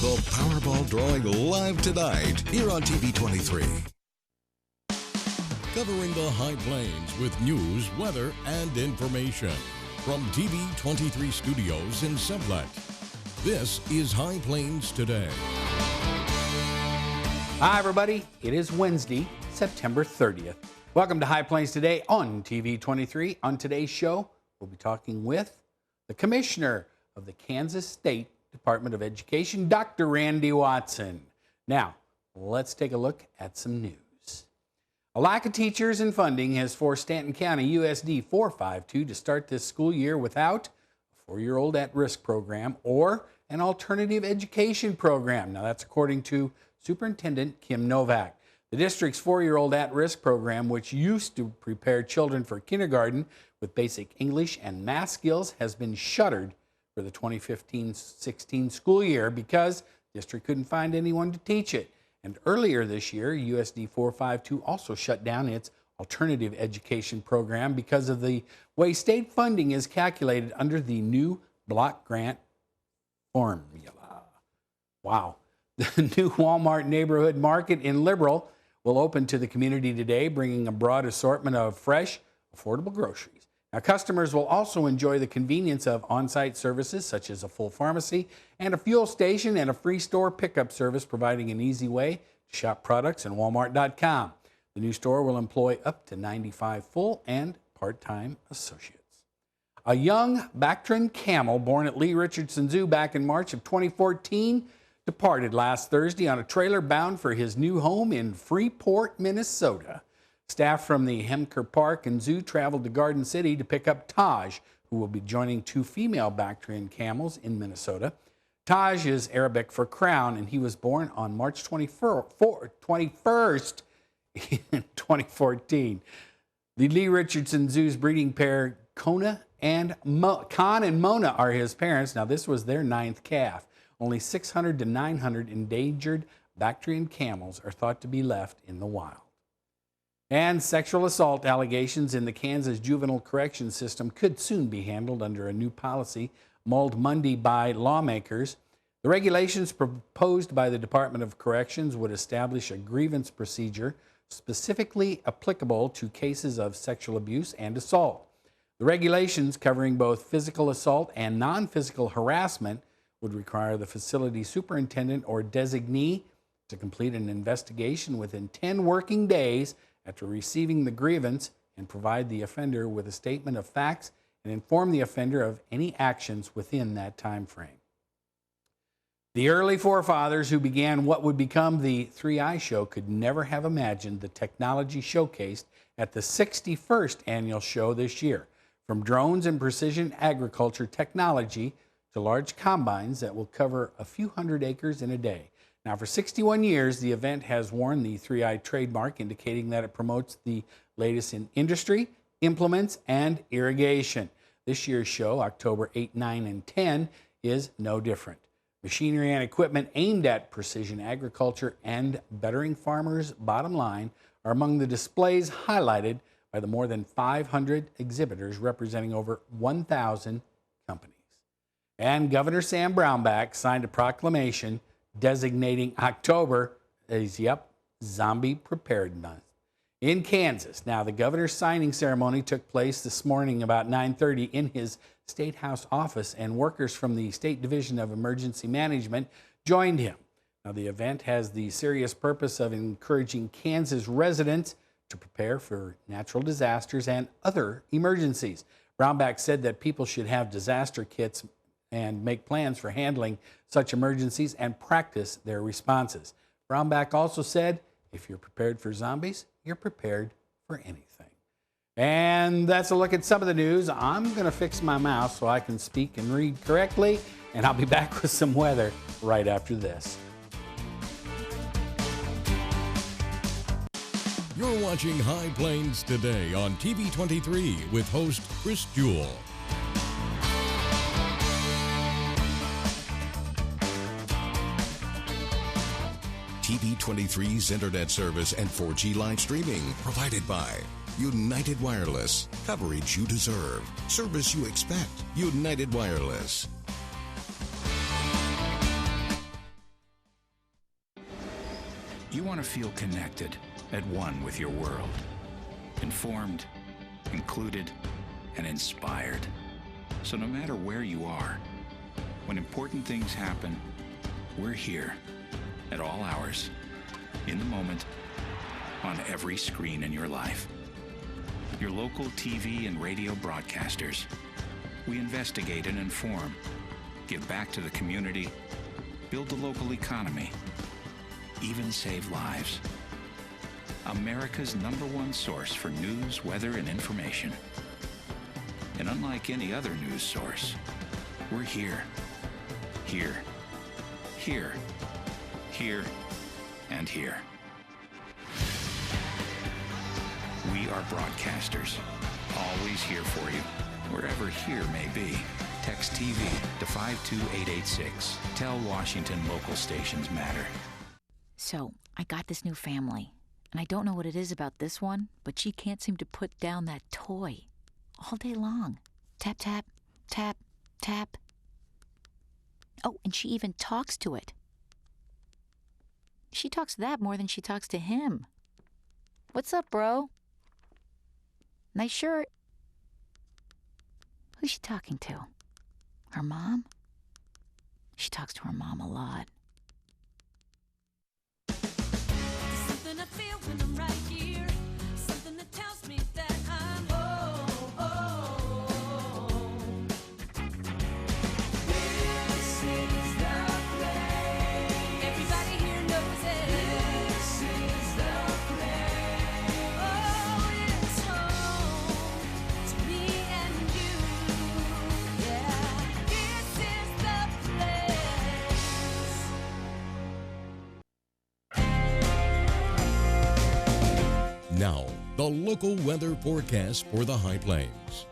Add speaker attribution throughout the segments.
Speaker 1: The Powerball drawing live tonight here on TV23. Covering the High Plains with news, weather, and information. From TV23 Studios in Sublette. This is High Plains Today.
Speaker 2: Hi, everybody. It is Wednesday, September 30th. Welcome to High Plains Today on TV23. On today's show, we'll be talking with the Commissioner of the Kansas State Department of Education, Dr. Randy Watson. Now, let's take a look at some news. A lack of teachers and funding has forced Stanton County USD 452 to start this school year without a 4-year-old at-risk program or an alternative education program. Now, that's according to Superintendent Kim Novak. The district's 4-year-old at-risk program, which used to prepare children for kindergarten with basic English and math skills, has been shuttered for the 2015-16 school year because the district couldn't find anyone to teach it. And earlier this year, USD 452 also shut down its alternative education program because of the way state funding is calculated under the new block grant formula. Wow. The new Walmart neighborhood market in Liberal will open to the community today, bringing a broad assortment of fresh, affordable groceries. Now, customers will also enjoy the convenience of on-site services such as a full pharmacy and a fuel station and a free store pickup service, providing an easy way to shop products in Walmart.com. The new store will employ up to 95 full and part-time associates. A young Bactrian camel born at Lee Richardson Zoo back in March of 2014 departed last Thursday on a trailer bound for his new home in Freeport, Minnesota. Staff from the Hemker Park and Zoo traveled to Garden City to pick up Taj, who will be joining 2 female Bactrian camels in Minnesota. Taj is Arabic for crown, and he was born on March 21st in 2014. The Lee Richardson Zoo's breeding pair, Khan and Mona, are his parents. Now, this was their 9th calf. Only 600 to 900 endangered Bactrian camels are thought to be left in the wild. And sexual assault allegations in the Kansas juvenile correction system could soon be handled under a new policy mulled Monday by lawmakers. The regulations proposed by the Department of Corrections would establish a grievance procedure specifically applicable to cases of sexual abuse and assault. The regulations covering both physical assault and non-physical harassment would require the facility superintendent or designee to complete an investigation within 10 working days after receiving the grievance and provide the offender with a statement of facts and inform the offender of any actions within that time frame. The early forefathers who began what would become the 3i Show could never have imagined the technology showcased at the 61st annual show this year, from drones and precision agriculture technology to large combines that will cover a few hundred acres in a day. Now, for 61 years, the event has worn the 3i trademark, indicating that it promotes the latest in industry, implements, and irrigation. This year's show, October 8, 9, and 10, is no different. Machinery and equipment aimed at precision agriculture and bettering farmers' bottom line are among the displays highlighted by the more than 500 exhibitors representing over 1,000 companies. And Governor Sam Brownback signed a proclamation designating October as, Zombie Prepared Month in Kansas. Now, the governor's signing ceremony took place this morning about 9:30 in his State House office, and workers from the State Division of Emergency Management joined him. Now, the event has the serious purpose of encouraging Kansas residents to prepare for natural disasters and other emergencies. Brownback said that people should have disaster kits and make plans for handling such emergencies and practice their responses. Brownback also said, if you're prepared for zombies, you're prepared for anything. And that's a look at some of the news. I'm going to fix my mouth so I can speak and read correctly, and I'll be back with some weather right after this.
Speaker 1: You're watching High Plains Today on TV23 with host Chris Jewell. TV23's internet service and 4G live streaming provided by United Wireless. Coverage you deserve. Service you expect. United Wireless.
Speaker 3: You want to feel connected, at one with your world. Informed, included, and inspired. So no matter where you are, when important things happen, we're here at all hours, in the moment, on every screen in your life. Your local TV and radio broadcasters. We investigate and inform, give back to the community, build the local economy, even save lives. America's #1 source for news, weather, and information. And unlike any other news source, we're here, here, here, here, and here. We are broadcasters, always here for you, wherever here may be. Text TV to 52886. Tell Washington local stations matter.
Speaker 4: So, I got this new family, and I don't know what it is about this one, but she can't seem to put down that toy all day long. Tap, tap, tap, tap. Oh, and she even talks to it. She talks to that more than she talks to him. What's up, bro? Nice shirt. Who's she talking to? Her mom? She talks to her mom a lot.
Speaker 5: Something I feel when I'm right here. Something that tells me that I'm home. This is the place. Everybody here knows it. This is the place. Oh, it's home to me and you. Yeah, this is the place.
Speaker 1: Now, the local weather forecast for the High Plains.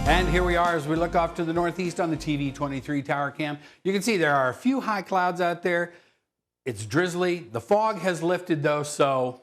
Speaker 2: And here we are as we look off to the northeast on the TV23 tower cam. You can see there are a few high clouds out there. It's drizzly. The fog has lifted though, so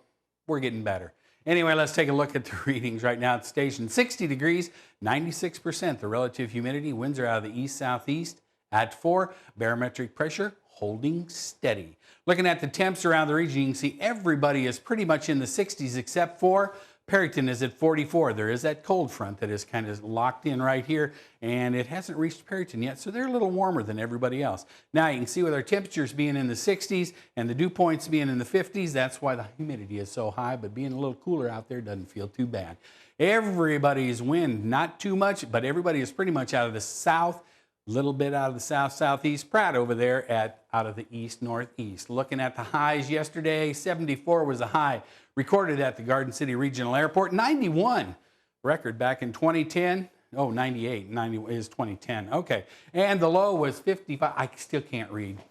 Speaker 2: we're getting better. Anyway, let's take a look at the readings right now at the station. 60 degrees, 96% the relative humidity. Winds are out of the east-southeast at 4. Barometric pressure holding steady. Looking at the temps around the region, you can see everybody is pretty much in the 60s except for Perryton is at 44. There is that cold front that is kind of locked in right here, and it hasn't reached Perryton yet, so they're a little warmer than everybody else. Now you can see with our temperatures being in the 60s and the dew points being in the 50s, that's why the humidity is so high, but being a little cooler out there doesn't feel too bad. Everybody's wind, not too much, but everybody is pretty much out of the south, little bit out of the south-southeast. Pratt over there out of the east-northeast. Looking at the highs yesterday, 74 was a high recorded at the Garden City Regional Airport. 91 record back in 2010. Oh, 98. 90 is 2010. Okay. And the low was 55. I still can't read.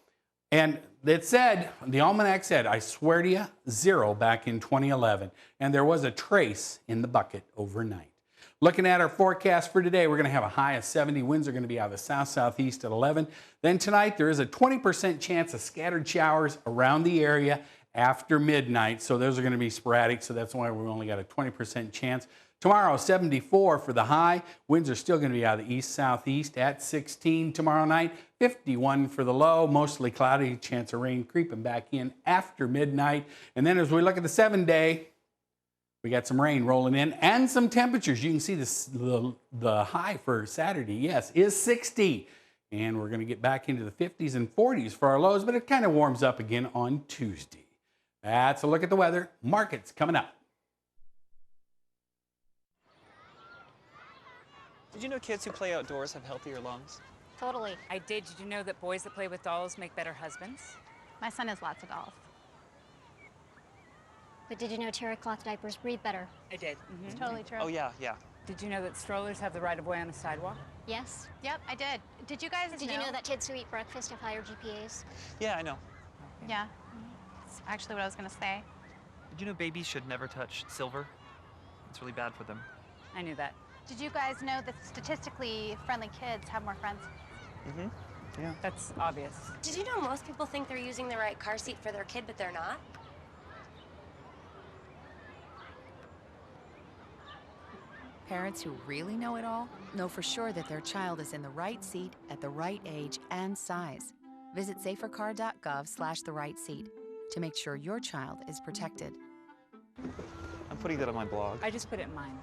Speaker 2: And it said, the almanac said, I swear to you, 0 back in 2011. And there was a trace in the bucket overnight. Looking at our forecast for today, we're going to have a high of 70. Winds are going to be out of the south-southeast at 11. Then tonight, there is a 20% chance of scattered showers around the area after midnight. So those are going to be sporadic. So that's why we only got a 20% chance. Tomorrow, 74 for the high. Winds are still going to be out of the east-southeast at 16 tomorrow night. 51 for the low. Mostly cloudy. Chance of rain creeping back in after midnight. And then as we look at the 7-day, we got some rain rolling in and some temperatures. You can see this, the high for Saturday, yes, is 60. And we're going to get back into the 50s and 40s for our lows, but it kind of warms up again on Tuesday. That's a look at the weather. Markets coming up.
Speaker 6: Did you know kids who play outdoors have healthier lungs?
Speaker 7: Totally.
Speaker 8: I did. Did you know that boys that play with dolls make better husbands?
Speaker 7: My son has lots of dolls.
Speaker 9: But did you know terry cloth diapers breathe better?
Speaker 8: I did.
Speaker 7: It's totally true.
Speaker 6: Oh, yeah.
Speaker 8: Did you know that strollers have the right of way on the sidewalk?
Speaker 9: Yes.
Speaker 7: Yep, I did. Did you guys
Speaker 9: Did you know that kids who eat breakfast have higher GPAs?
Speaker 6: Yeah, I know.
Speaker 7: Yeah. That's actually what I was going to say.
Speaker 6: Did you know babies should never touch silver? It's really bad for them.
Speaker 8: I knew that.
Speaker 7: Did you guys know that statistically friendly kids have more friends?
Speaker 6: Mm-hmm. Yeah.
Speaker 8: That's obvious.
Speaker 9: Did you know most people think they're using the right car seat for their kid, but they're not?
Speaker 10: Parents who really know it all know for sure that their child is in the right seat at the right age and size. Visit safercar.gov/the-right-seat. to make sure your child is protected.
Speaker 6: I'm putting that on my blog.
Speaker 8: I just put it in mine.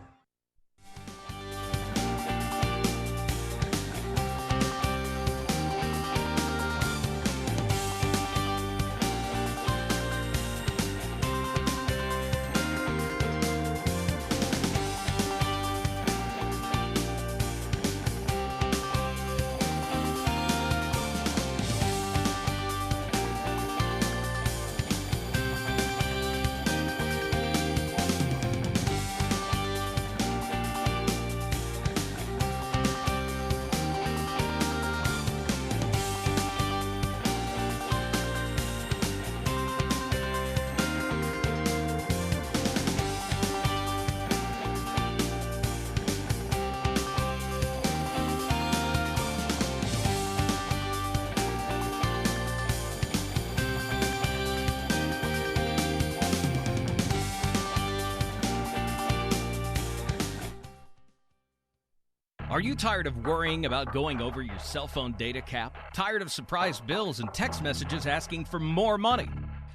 Speaker 11: Are you tired of worrying about going over your cell phone data cap? Tired of surprise bills and text messages asking for more money?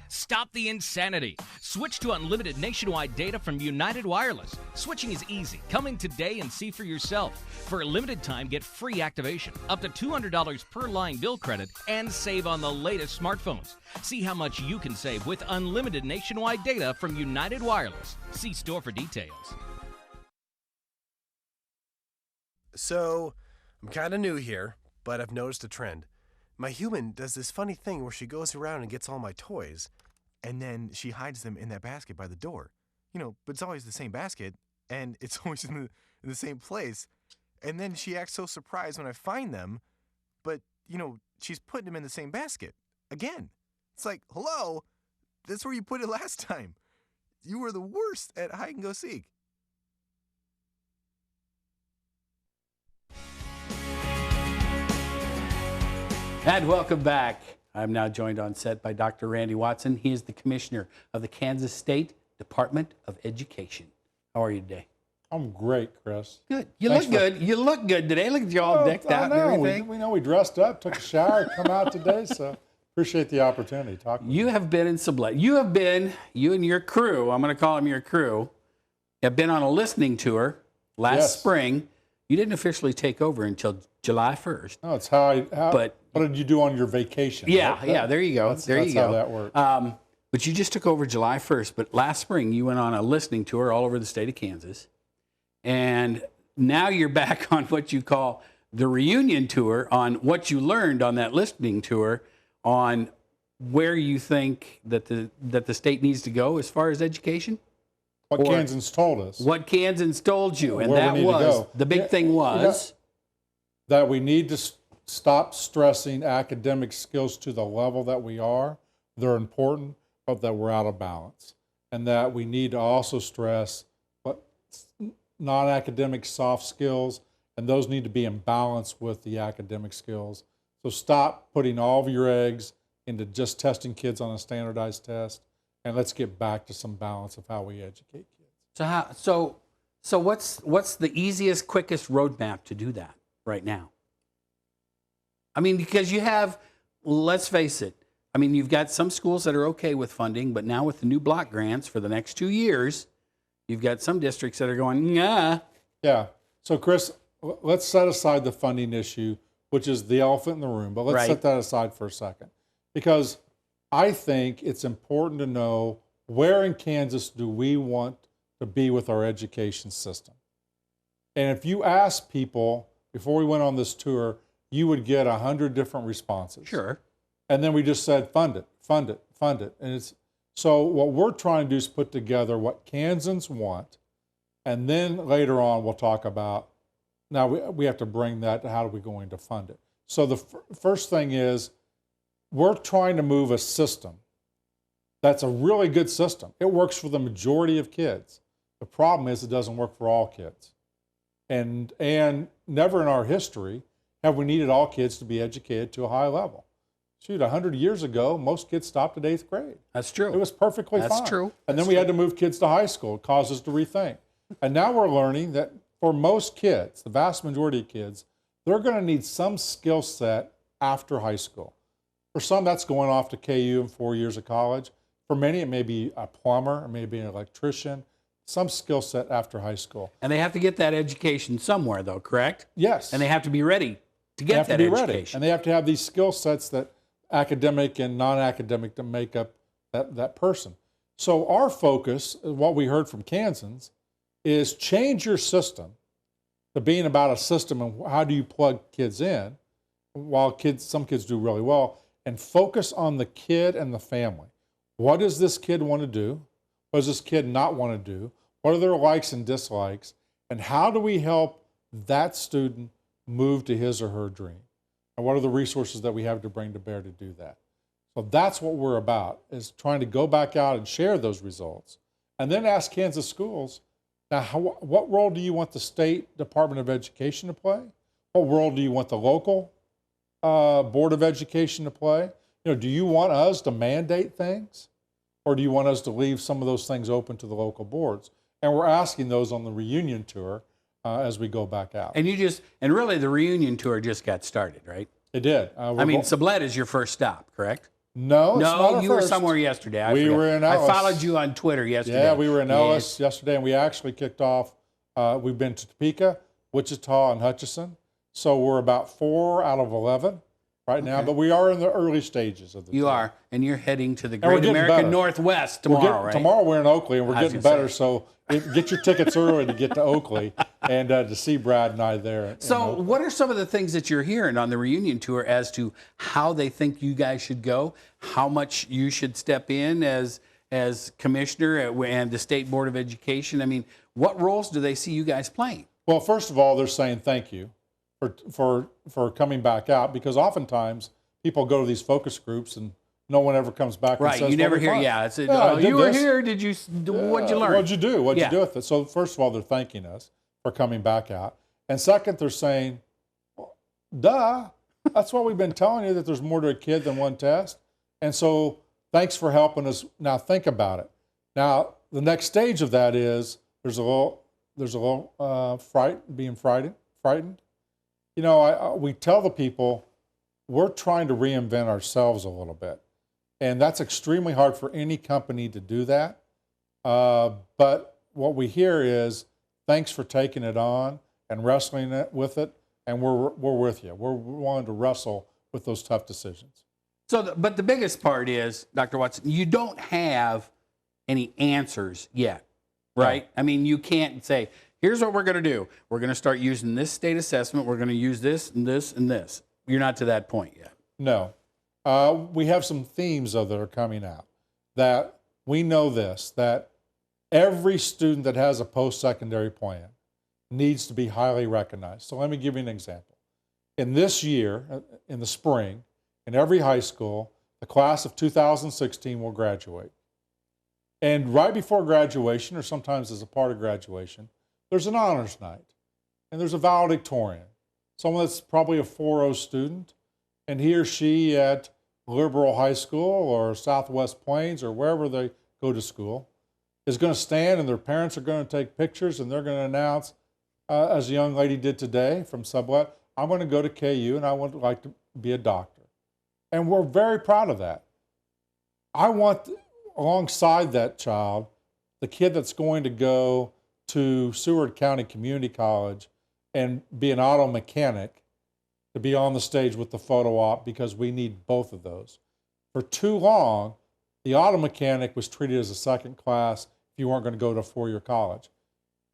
Speaker 11: Stop the insanity. Switch to unlimited nationwide data from United Wireless. Switching is easy. Come in today and see for yourself. For a limited time, get free activation, up to $200 per line bill credit, and save on the latest smartphones. See how much you can save with unlimited nationwide data from United Wireless. See store for details.
Speaker 12: So, I'm kind of new here, but I've noticed a trend. My human does this funny thing where she goes around and gets all my toys, and then she hides them in that basket by the door. You know, but it's always the same basket, and it's always in the same place. And then she acts so surprised when I find them, but, you know, she's putting them in the same basket. Again. It's like, hello, that's where you put it last time. You were the worst at hide and go seek.
Speaker 2: And welcome back. I'm now joined on set by Dr. Randy Watson. He is the commissioner of the Kansas State Department of Education. How are you today?
Speaker 13: I'm great, Chris.
Speaker 2: Good. You look good. You look good today. Look at you all decked out and everything.
Speaker 13: We know we dressed up, took a shower, come out today, so appreciate the opportunity to talk to
Speaker 2: you. Have been in Sublette. You and your crew, I'm going to call them your crew, have been on a listening tour last spring. You didn't officially take over until July 1st.
Speaker 13: No, it's but what did you do on your vacation?
Speaker 2: Yeah, there you go.
Speaker 13: That's how that works.
Speaker 2: But you just took over July 1st. But last spring, you went on a listening tour all over the state of Kansas. And now you're back on what you call the reunion tour, on what you learned on that listening tour, on where you think that the state needs to go as far as education.
Speaker 13: What Kansans told us.
Speaker 2: What Kansans told you. And that was, the big thing was...
Speaker 13: that we need to stop stressing academic skills to the level that we are. They're important, but that we're out of balance. And that we need to also stress non-academic soft skills, and those need to be in balance with the academic skills. So stop putting all of your eggs into just testing kids on a standardized test, and let's get back to some balance of how we educate kids.
Speaker 2: So what's the easiest, quickest roadmap to do that right now? I mean, because you have, let's face it, I mean, you've got some schools that are okay with funding, but now with the new block grants for the next 2 years, you've got some districts that are going, nah.
Speaker 13: Yeah. So, Chris, let's set aside the funding issue, which is the elephant in the room, but let's set that aside for a second. Because I think it's important to know, where in Kansas do we want to be with our education system? And if you ask people, before we went on this tour, you would get 100 different responses.
Speaker 2: Sure.
Speaker 13: And then we just said, fund it, fund it, fund it. And so what we're trying to do is put together what Kansans want, and then later on we'll talk about, now we have to bring that to how are we going to fund it. So the first thing is, we're trying to move a system that's a really good system. It works for the majority of kids. The problem is it doesn't work for all kids. And never in our history have we needed all kids to be educated to a high level. Shoot, 100 years ago, most kids stopped at 8th grade.
Speaker 2: That's true.
Speaker 13: It was perfectly fine.
Speaker 2: That's true.
Speaker 13: And then we had to move kids to high school. It caused us to rethink. And now we're learning that for most kids, the vast majority of kids, they're going to need some skill set after high school. For some, that's going off to KU and 4 years of college. For many, it may be a plumber, it may be an electrician, some skill set after high school.
Speaker 2: And they have to get that education somewhere, though, correct?
Speaker 13: Yes.
Speaker 2: And they have to be ready to get that
Speaker 13: They have to be
Speaker 2: education.
Speaker 13: ready, and they have to have these skill sets that academic and non-academic to make up that person. So our focus, what we heard from Kansans, is change your system to being about a system and how do you plug kids in, while some kids do really well, and focus on the kid and the family. What does this kid want to do? What does this kid not want to do? What are their likes and dislikes? And how do we help that student move to his or her dream? And what are the resources that we have to bring to bear to do that? So that's what we're about, is trying to go back out and share those results. And then ask Kansas schools, now, what role do you want the State Department of Education to play? What role do you want the local Board of Education to play? Do you want us to mandate things? Or do you want us to leave some of those things open to the local boards? And we're asking those on the reunion tour as we go back out.
Speaker 2: And really the reunion tour just got started, right?
Speaker 13: It did.
Speaker 2: Sublette is your first stop, correct?
Speaker 13: No, it's not our
Speaker 2: you were
Speaker 13: first.
Speaker 2: somewhere yesterday.
Speaker 13: We were in Ellis.
Speaker 2: I followed you on Twitter yesterday.
Speaker 13: Yeah, we were in Ellis yesterday, and we actually kicked off. We've been to Topeka, Wichita, and Hutchinson. So we're about 4 out of 11 right now, but we are in the early stages of the
Speaker 2: You
Speaker 13: tour.
Speaker 2: are, and you're heading to the
Speaker 13: And
Speaker 2: Great
Speaker 13: we're getting
Speaker 2: American
Speaker 13: better.
Speaker 2: Northwest tomorrow, right?
Speaker 13: Tomorrow we're in Oakley, and we're
Speaker 2: I was
Speaker 13: getting
Speaker 2: gonna
Speaker 13: better. So get your tickets early to get to Oakley and to see Brad and I there.
Speaker 2: So what are some of the things that you're hearing on the reunion tour as to how they think you guys should go, how much you should step in as commissioner and the State Board of Education? I mean, what roles do they see you guys playing?
Speaker 13: Well, first of all, they're saying thank you for coming back out, because oftentimes people go to these focus groups and no one ever comes back and
Speaker 2: Right,
Speaker 13: says,
Speaker 2: you never
Speaker 13: well,
Speaker 2: hear,
Speaker 13: fine.
Speaker 2: yeah, it's
Speaker 13: I
Speaker 2: you were
Speaker 13: did this.
Speaker 2: here, what'd you learn?
Speaker 13: What'd you do? What'd
Speaker 2: Yeah.
Speaker 13: you do with it? So first of all, they're thanking us for coming back out. And second, they're saying, well, duh, that's what we've been telling you, that there's more to a kid than one test. And so thanks for helping us. Now think about it. Now, the next stage of that is there's a little being frightened. We tell the people we're trying to reinvent ourselves a little bit. And that's extremely hard for any company to do that. But what we hear is, thanks for taking it on and wrestling with it, and we're with you. We're willing to wrestle with those tough decisions.
Speaker 2: So, but the biggest part is, Dr. Watson, you don't have any answers yet, right? I mean, you can't say, here's what we're going to do. We're going to start using this state assessment. We're going to use this and this and this. You're not to that point yet.
Speaker 13: No. We have some themes, though, that are coming out. That we know that every student that has a post-secondary plan needs to be highly recognized. So let me give you an example. In this year, in the spring, in every high school, the class of 2016 will graduate. And right before graduation, or sometimes as a part of graduation, there's an honors night. And there's a valedictorian, someone that's probably a 4.0 student, and he or she at Liberal High School or Southwest Plains or wherever they go to school is going to stand, and their parents are going to take pictures, and they're going to announce, as a young lady did today from Sublette, I'm going to go to KU and I would like to be a doctor. And we're very proud of that. I want, alongside that child, the kid that's going to go to Seward County Community College and be an auto mechanic to be on the stage with the photo op, because we need both of those. For too long, the auto mechanic was treated as a second class if you weren't going to go to a 4-year college.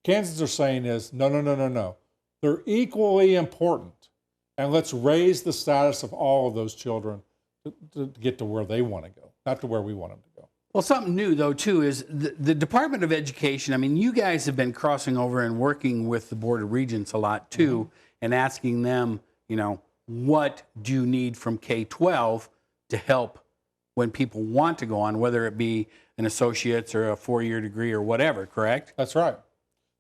Speaker 13: Kansans are saying is, no. They're equally important, and let's raise the status of all of those children to get to where they want to go, not to where we want them to go.
Speaker 2: Well, something new, though, too, is the Department of Education. I mean, you guys have been crossing over and working with the Board of Regents a lot, too, and asking them, what do you need from K-12 to help when people want to go on, whether it be an associate's or a 4-year degree or whatever, correct?
Speaker 13: That's right.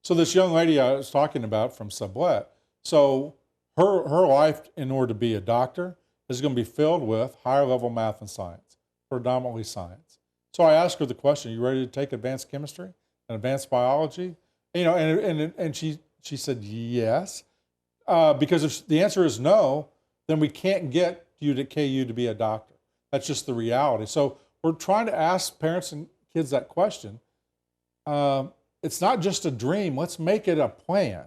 Speaker 13: So this young lady I was talking about from Sublette, so her life, in order to be a doctor, is going to be filled with higher level math and science, predominantly science. So I asked her the question, you ready to take advanced chemistry and advanced biology? And she said yes, because if the answer is no, then we can't get you to KU to be a doctor. That's just the reality. So we're trying to ask parents and kids that question. It's not just a dream. Let's make it a plan.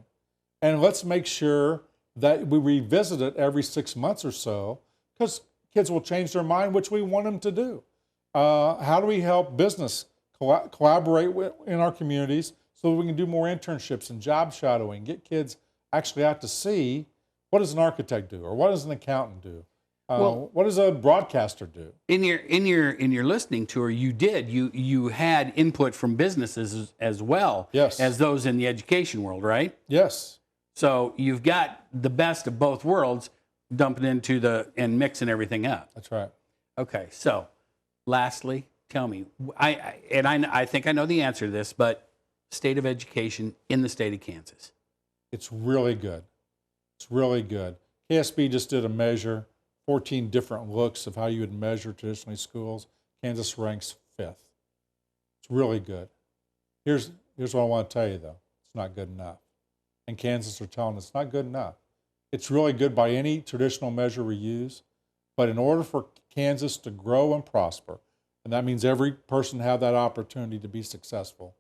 Speaker 13: And let's make sure that we revisit it every 6 months or so, because kids will change their mind, which we want them to do. How do we help business collaborate in our communities so that we can do more internships and job shadowing, get kids actually out to see what does an architect do, or what does an accountant do? What does a broadcaster do?
Speaker 2: In your listening tour, you had input from businesses as well as those in the education world, right?
Speaker 13: Yes.
Speaker 2: So you've got the best of both worlds dumping into and mixing everything up.
Speaker 13: That's right.
Speaker 2: Okay. So, lastly, tell me, I think I know the answer to this, but state of education in the state of Kansas.
Speaker 13: It's really good. It's really good. KSB just did a measure. 14 different looks of how you would measure traditionally schools. Kansas ranks 5th. It's really good. Here's what I want to tell you, though. It's not good enough. And Kansas are telling us it's not good enough. It's really good by any traditional measure we use. But in order for Kansas to grow and prosper, and that means every person have that opportunity to be successful,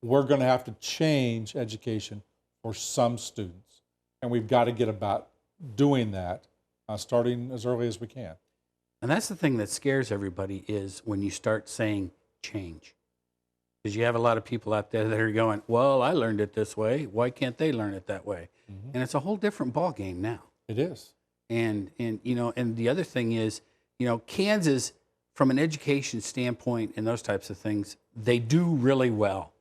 Speaker 13: we're going to have to change education for some students. And we've got to get about doing that. Starting as early as we can.
Speaker 2: And that's the thing that scares everybody is when you start saying change. Because you have a lot of people out there that are going, well, I learned it this way. Why can't they learn it that way? Mm-hmm. And it's a whole different ballgame now.
Speaker 13: It is.
Speaker 2: And the other thing is, Kansas, from an education standpoint and those types of things, they do really well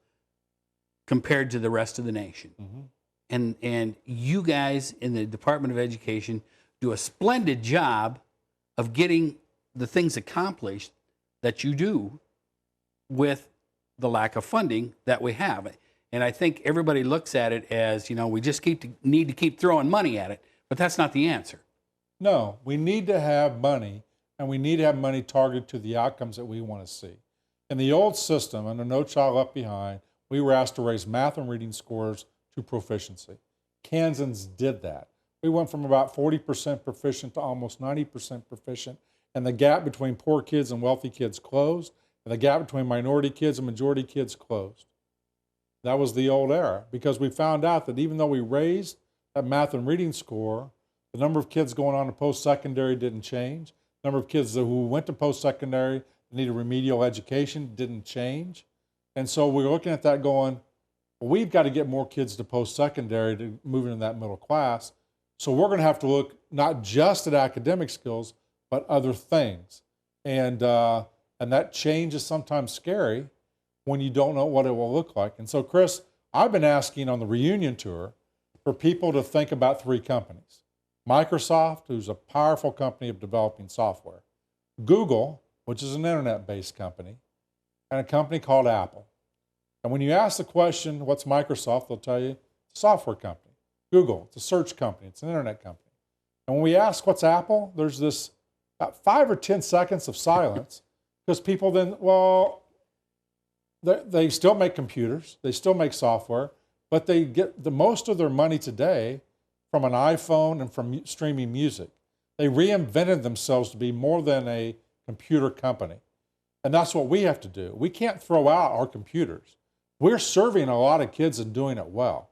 Speaker 2: compared to the rest of the nation. Mm-hmm. And you guys in the Department of Education do a splendid job of getting the things accomplished that you do with the lack of funding that we have. And I think everybody looks at it as, we just need to keep throwing money at it, but that's not the answer.
Speaker 13: No, we need to have money, and we need to have money targeted to the outcomes that we want to see. In the old system, under No Child Left Behind, we were asked to raise math and reading scores to proficiency. Kansans did that. We went from about 40% proficient to almost 90% proficient, and the gap between poor kids and wealthy kids closed, and the gap between minority kids and majority kids closed. That was the old era, because we found out that even though we raised that math and reading score, the number of kids going on to post-secondary didn't change. The number of kids who went to post-secondary that needed remedial education didn't change. And so we were looking at that going, well, we've got to get more kids to post-secondary to move into that middle class. So we're going to have to look not just at academic skills, but other things. And that change is sometimes scary when you don't know what it will look like. And so, Chris, I've been asking on the reunion tour for people to think about 3 companies. Microsoft, who's a powerful company of developing software. Google, which is an internet-based company. And a company called Apple. And when you ask the question, what's Microsoft, they'll tell you it's a software company. Google, it's a search company, it's an internet company. And when we ask what's Apple, there's this about 5 or 10 seconds of silence, because people then, they still make computers, they still make software, but they get the most of their money today from an iPhone and from streaming music. They reinvented themselves to be more than a computer company. And that's what we have to do. We can't throw out our computers. We're serving a lot of kids and doing it well.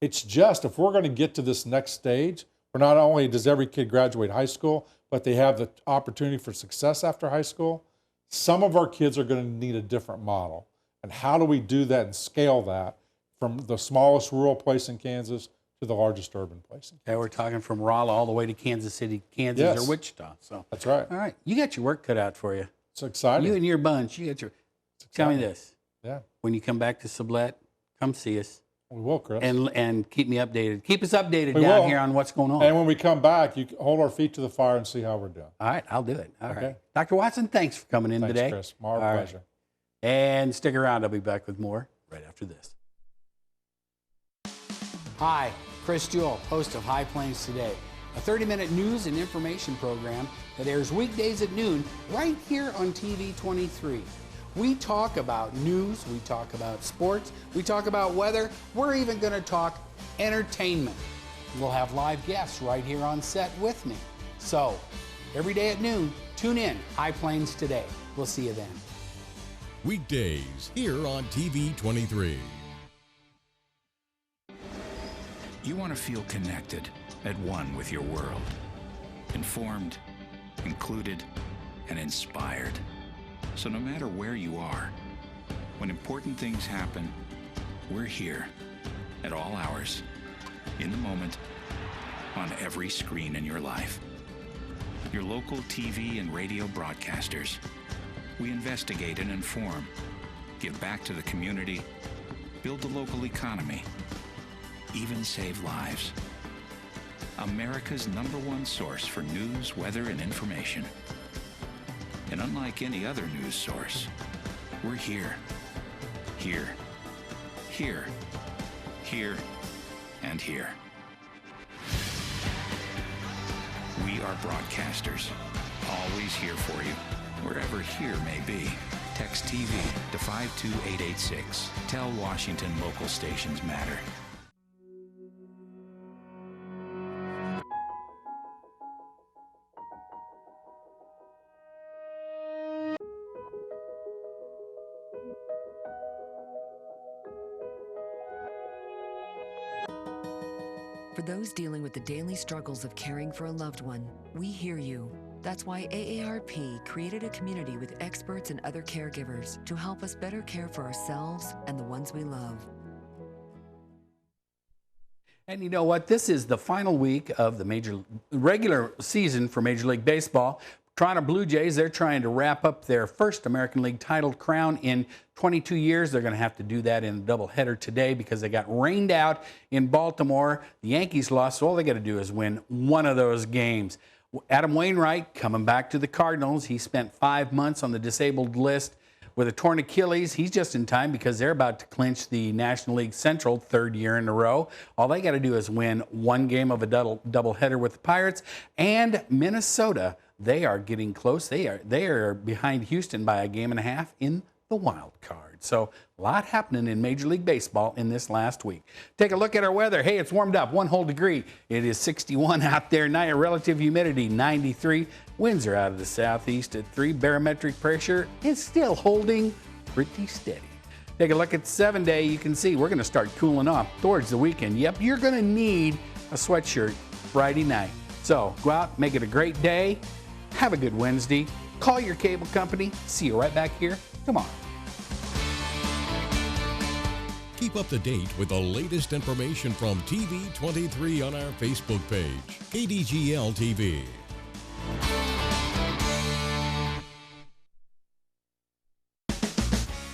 Speaker 13: It's just, if we're going to get to this next stage, where not only does every kid graduate high school, but they have the opportunity for success after high school, some of our kids are going to need a different model. And how do we do that and scale that from the smallest rural place in Kansas to the largest urban place in Kansas?
Speaker 2: Yeah, we're talking from Rolla all the way to Kansas City, Kansas, or Wichita. So
Speaker 13: that's right.
Speaker 2: All right. You got your work cut out for you.
Speaker 13: It's exciting.
Speaker 2: You and your bunch, tell me this.
Speaker 13: Yeah.
Speaker 2: When you come back to Sublette, come see us.
Speaker 13: We will, Chris.
Speaker 2: And keep me updated. Keep us updated down here on what's going on.
Speaker 13: And when we come back, you hold our feet to the fire and see how we're doing.
Speaker 2: All right, I'll do it. All right. Dr. Watson, thanks for coming in today.
Speaker 13: Thanks, Chris. Our pleasure.
Speaker 2: Right. And stick around. I'll be back with more right after this. Hi, Chris Jewell, host of High Plains Today, a 30-minute news and information program that airs weekdays at noon right here on TV 23. We talk about news, we talk about sports, we talk about weather, we're even going to talk entertainment. We'll have live guests right here on set with me. So, every day at noon, tune in, High Plains Today. We'll see you then.
Speaker 1: Weekdays here on TV 23.
Speaker 3: You want to feel connected, at one with your world. Informed, included, and inspired. So no matter where you are, when important things happen, we're here at all hours, in the moment, on every screen in your life. Your local TV and radio broadcasters. We investigate and inform, give back to the community, build the local economy, even save lives. America's #1 source for news, weather, and information. And unlike any other news source, we're here, here, here, here, and here. We are broadcasters, always here for you, wherever here may be. Text TV to 52886. Tell Washington local stations matter.
Speaker 14: For those dealing with the daily struggles of caring for a loved one, we hear you. That's why AARP created a community with experts and other caregivers to help us better care for ourselves and the ones we love.
Speaker 2: And you know what? This is the final week of the regular season for Major League Baseball. Toronto Blue Jays, they're trying to wrap up their first American League title crown in 22 years. They're going to have to do that in a doubleheader today because they got rained out in Baltimore. The Yankees lost, so all they got to do is win one of those games. Adam Wainwright coming back to the Cardinals. He spent 5 months on the disabled list with a torn Achilles. He's just in time because they're about to clinch the National League Central 3rd year in a row. All they got to do is win one game of a doubleheader with the Pirates. And Minnesota, they are getting close. They are behind Houston by a game and a half in the wild card. So a lot happening in Major League Baseball in this last week. Take a look at our weather. Hey, it's warmed up 1 whole degree. It is 61 out there. Night relative humidity 93. Winds are out of the southeast at 3. Barometric pressure is still holding pretty steady. Take a look at 7-day. You can see we're going to start cooling off towards the weekend. Yep, you're going to need a sweatshirt Friday night. So go out, make it a great day. Have a good Wednesday. Call your cable company. See you right back here tomorrow.
Speaker 1: Keep up to date with the latest information from TV 23 on our Facebook page, KDGL TV.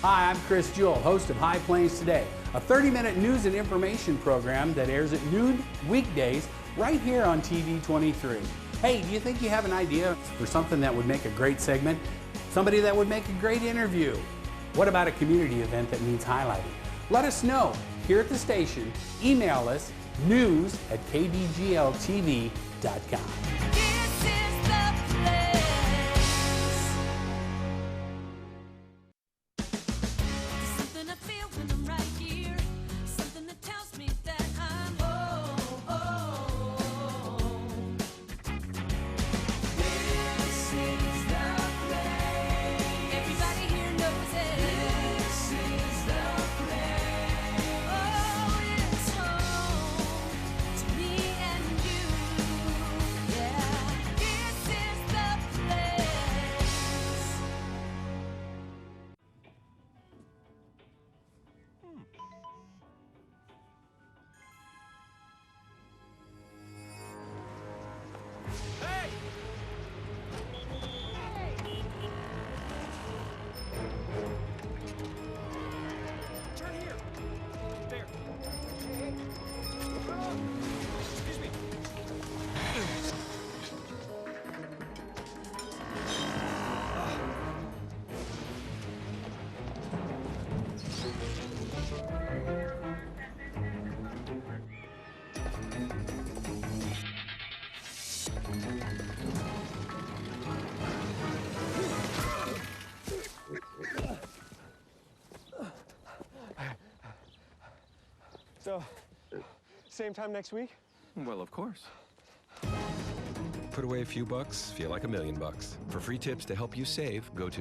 Speaker 2: Hi, I'm Chris Jewell, host of High Plains Today, a 30-minute news and information program that airs at noon weekdays right here on TV 23. Hey, do you think you have an idea for something that would make a great segment? Somebody that would make a great interview? What about a community event that needs highlighting? Let us know here at the station. Email us news@kdgltv.com.
Speaker 15: So, same time next week?
Speaker 16: Well, of course. Put away a few bucks, feel like $1,000,000. For free tips to help you save, go to